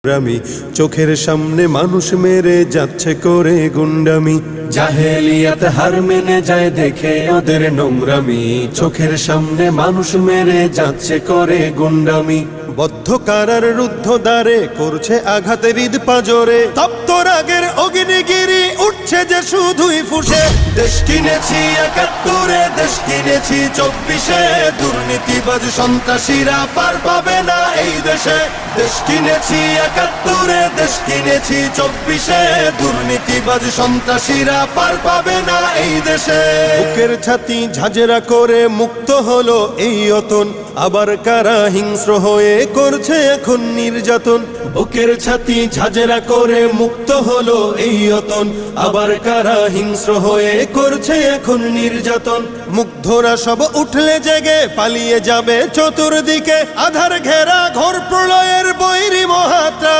Rummy চোখের সামনে মানুষ মেরে যাচ্ছে করে গুন্ডামি, জাহেলিয়াত হার মেনে যায় দেখে ওদের নোংরামি। চোখের সামনে মানুষ মেরে যাচ্ছে করে গুন্ডামি, বদ্ধ কারার রুদ্ধ দ্বারে করছে আঘাতের ঈদ পাজরে। তপ্ত রাগের অগ্নিগিরি উঠছে যে শুধুই ফুসে। দেশ কিনেছি ৭১, দেশ কিনেছি ২৪-এ, দুর্নীতিবাজ সন্ত্রাসীরা পার পাবে না এই দেশে। দেশ কিনেছি ৭১, দেশ কিনেছি ২৪-এ, দুর্নীতিবাজ সন্ত্রাসীরা পার পাবে না এই দেশে। বুকের ছাতি ঝাঁঝরা করে মুক্ত হলো এই অতন, আবার কারা হিংস্র হয়ে করছে এখন নির্যাতন। বুকের ছাতি ঝাঁঝরা করে মুক্ত হলো এই অতন, আবার কারা হিংস্র হয়ে করছে এখন নির্যাতন। মুগ্ধরা সব উঠলে জেগে পালিয়ে যাবে চতুর্দিকে, আধার ঘেরা ঘোর প্রলয়ের বৈরী মহাত্রা।